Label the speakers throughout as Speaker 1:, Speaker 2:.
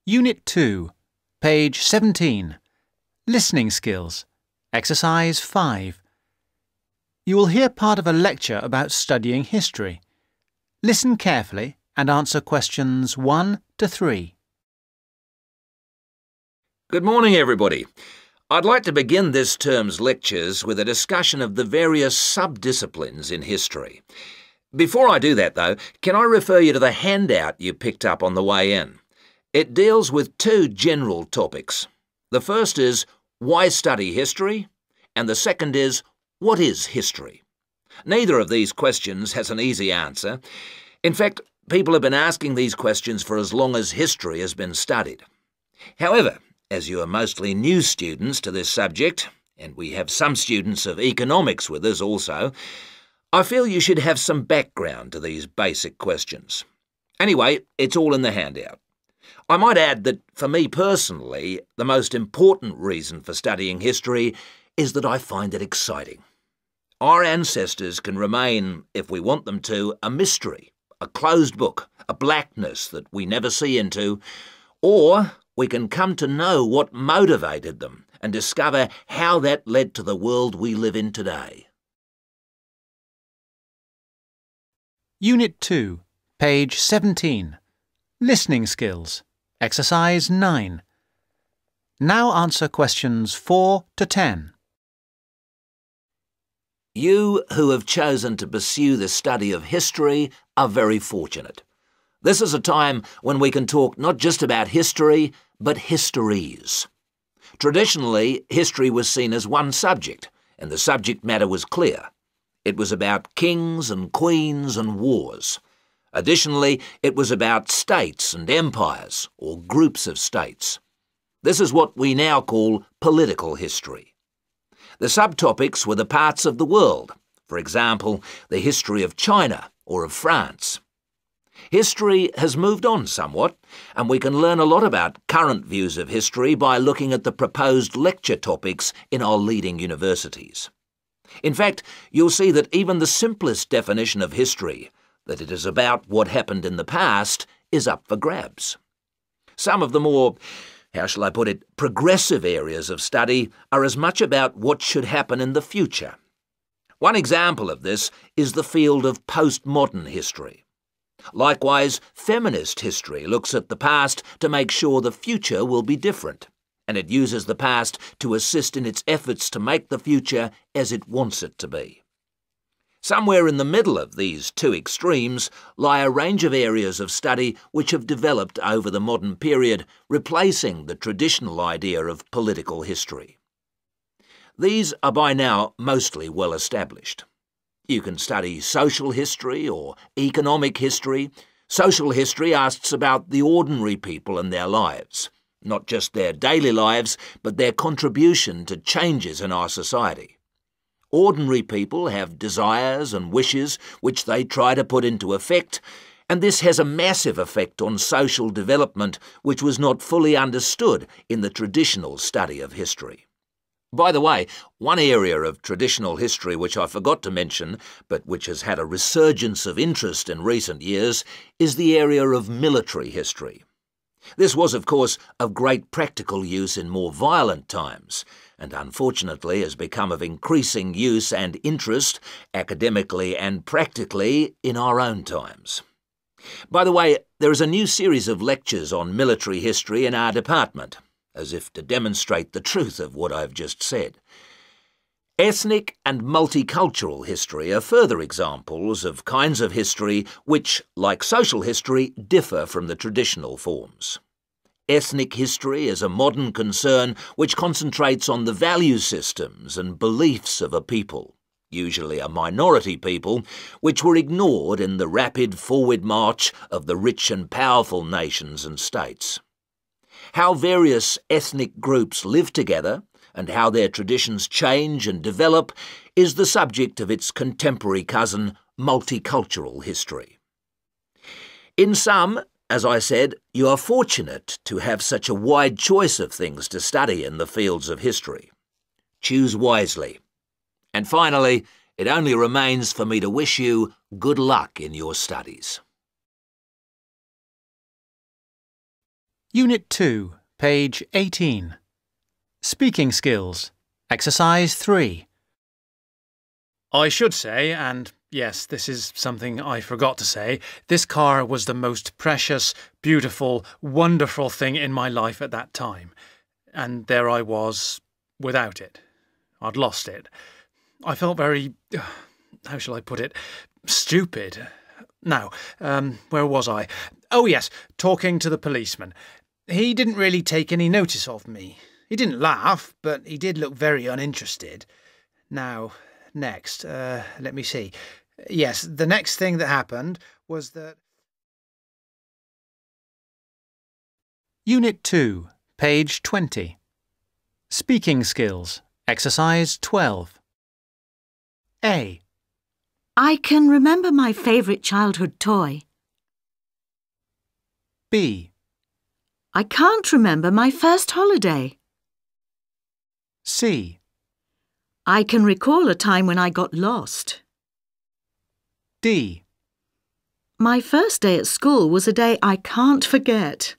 Speaker 1: Unit 2, page 17. Listening skills. Exercise 5. You will hear part of a lecture about studying history. Listen carefully and answer questions 1 to 3.
Speaker 2: Good morning, everybody. I'd like to begin this term's lectures with a discussion of the various sub-disciplines in history. Before I do that, though, can I refer you to the handout you picked up on the way in? It deals with two general topics. The first is, why study history? And the second is, what is history? Neither of these questions has an easy answer. In fact, people have been asking these questions for as long as history has been studied. However, as you are mostly new students to this subject, and we have some students of economics with us also, I feel you should have some background to these basic questions. Anyway, it's all in the handout. I might add that, for me personally, the most important reason for studying history is that I find it exciting. Our ancestors can remain, if we want them to, a mystery, a closed book, a blackness that we never see into, or we can come to know what motivated them and discover how that led to the world we live in today.
Speaker 1: Unit 2, page 17. Listening skills. Exercise 9. Now answer questions 4 to 10.
Speaker 2: You who have chosen to pursue the study of history are very fortunate. This is a time when we can talk not just about history, but histories. Traditionally, history was seen as one subject, and the subject matter was clear. It was about kings and queens and wars. Additionally, it was about states and empires, or groups of states. This is what we now call political history. The subtopics were the parts of the world, for example, the history of China or of France. History has moved on somewhat, and we can learn a lot about current views of history by looking at the proposed lecture topics in our leading universities. In fact, you'll see that even the simplest definition of history, that it is about what happened in the past, is up for grabs. Some of the more, how shall I put it, progressive areas of study are as much about what should happen in the future. One example of this is the field of postmodern history. Likewise, feminist history looks at the past to make sure the future will be different, and it uses the past to assist in its efforts to make the future as it wants it to be. Somewhere in the middle of these two extremes lie a range of areas of study which have developed over the modern period, replacing the traditional idea of political history. These are by now mostly well established. You can study social history or economic history. Social history asks about the ordinary people and their lives, not just their daily lives, but their contribution to changes in our society. Ordinary people have desires and wishes which they try to put into effect, and this has a massive effect on social development which was not fully understood in the traditional study of history. By the way, one area of traditional history which I forgot to mention, but which has had a resurgence of interest in recent years, is the area of military history. This was, of course, of great practical use in more violent times, and unfortunately has become of increasing use and interest, academically and practically, in our own times. By the way, there is a new series of lectures on military history in our department, as if to demonstrate the truth of what I've just said. Ethnic and multicultural history are further examples of kinds of history which, like social history, differ from the traditional forms. Ethnic history is a modern concern which concentrates on the value systems and beliefs of a people, usually a minority people, which were ignored in the rapid forward march of the rich and powerful nations and states. How various ethnic groups live together and how their traditions change and develop is the subject of its contemporary cousin, multicultural history. In sum, as I said, you are fortunate to have such a wide choice of things to study in the fields of history. Choose wisely. And finally, it only remains for me to wish you good luck in your studies.
Speaker 1: Unit 2, page 18. Speaking skills. Exercise 3. I should say, and yes, this is something I forgot to say, this car was the most precious, beautiful, wonderful thing in my life at that time. And there I was, without it. I'd lost it. I felt very, how shall I put it, stupid. Now, where was I? Oh yes, talking to the policeman. He didn't really take any notice of me. He didn't laugh, but he did look very uninterested. Now, next, let me see. Yes, the next thing that happened was that... Unit 2, page 20. Speaking skills. Exercise 12. A.
Speaker 3: I can remember my favourite childhood toy.
Speaker 1: B.
Speaker 3: I can't remember my first holiday.
Speaker 1: C.
Speaker 3: I can recall a time when I got lost.
Speaker 1: D.
Speaker 3: My first day at school was a day I can't forget.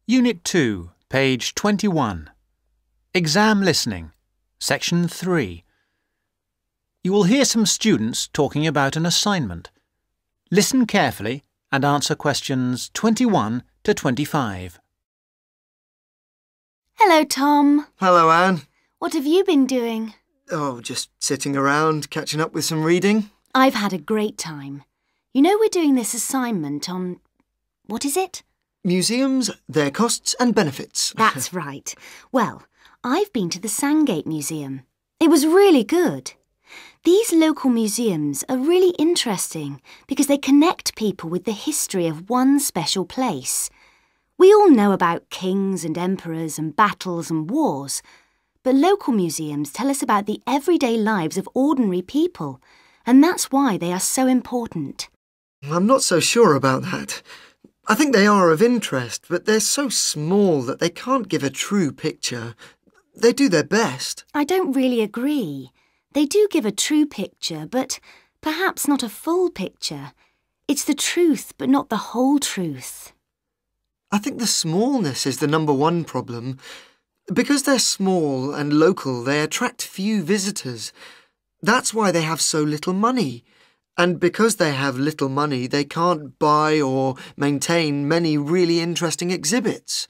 Speaker 1: Unit 2, page 21. Exam listening. Section 3. You will hear some students talking about an assignment. Listen carefully and answer questions 21 to 25.
Speaker 4: Hello, Tom.
Speaker 5: Hello, Anne.
Speaker 4: What have you been doing?
Speaker 5: Oh, just sitting around, catching up with some reading.
Speaker 4: I've had a great time. You know we're doing this assignment on... what is it?
Speaker 5: Museums, their costs and benefits.
Speaker 4: That's right. Well, I've been to the Sandgate Museum. It was really good. These local museums are really interesting because they connect people with the history of one special place. We all know about kings and emperors and battles and wars, but local museums tell us about the everyday lives of ordinary people, and that's why they are so important.
Speaker 5: I'm not so sure about that. I think they are of interest, but they're so small that they can't give a true picture. They do their best.
Speaker 4: I don't really agree. They do give a true picture, but perhaps not a full picture. It's the truth, but not the whole truth.
Speaker 5: I think the smallness is the number one problem. Because they're small and local, they attract few visitors. That's why they have so little money. And because they have little money, they can't buy or maintain many really interesting exhibits.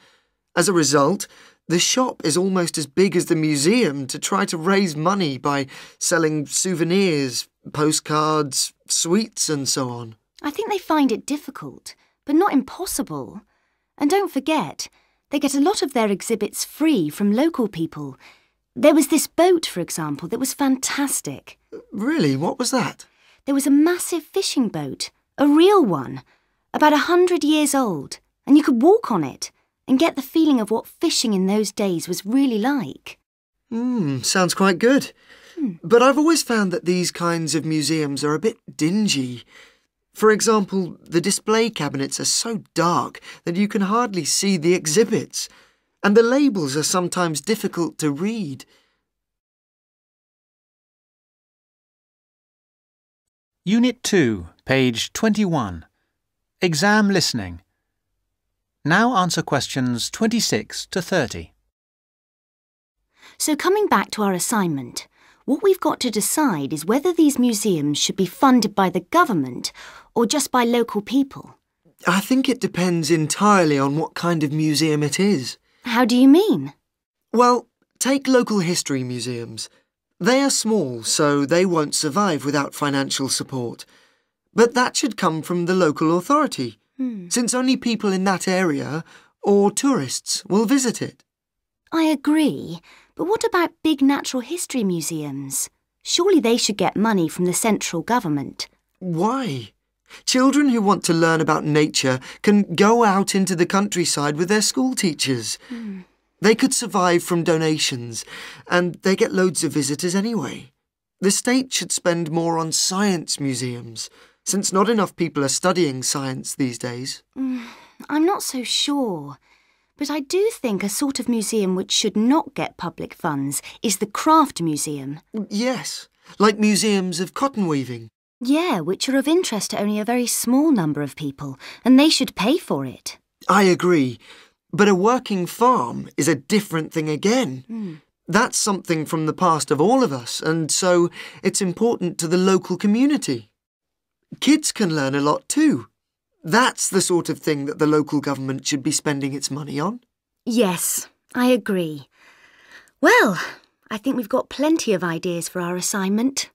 Speaker 5: As a result, the shop is almost as big as the museum to try to raise money by selling souvenirs, postcards, sweets and so on.
Speaker 4: I think they find it difficult, but not impossible. And don't forget, they get a lot of their exhibits free from local people. There was this boat, for example, that was fantastic.
Speaker 5: Really? What was that?
Speaker 4: There was a massive fishing boat, a real one, about 100 years old, and you could walk on it and get the feeling of what fishing in those days was really like.
Speaker 5: Sounds quite good. But I've always found that these kinds of museums are a bit dingy. For example, the display cabinets are so dark that you can hardly see the exhibits, and the labels are sometimes difficult to read.
Speaker 1: Unit 2, page 21. Exam listening. Now answer questions 26 to 30.
Speaker 4: So coming back to our assignment, what we've got to decide is whether these museums should be funded by the government or just by local people.
Speaker 5: I think it depends entirely on what kind of museum it is.
Speaker 4: How do you mean?
Speaker 5: Well, take local history museums. They are small, so they won't survive without financial support. But that should come from the local authority, since only people in that area or tourists will visit it.
Speaker 4: I agree, but what about big natural history museums? Surely they should get money from the central government.
Speaker 5: Why? Children who want to learn about nature can go out into the countryside with their school teachers. They could survive from donations, and they get loads of visitors anyway. The state should spend more on science museums, since not enough people are studying science these days.
Speaker 4: I'm not so sure. But I do think a sort of museum which should not get public funds is the craft museum.
Speaker 5: Yes, like museums of cotton weaving.
Speaker 4: Yeah, which are of interest to only a very small number of people, and they should pay for it.
Speaker 5: I agree. But a working farm is a different thing again. That's something from the past of all of us, and so it's important to the local community. Kids can learn a lot too. That's the sort of thing that the local government should be spending its money on.
Speaker 4: Yes, I agree. Well, I think we've got plenty of ideas for our assignment.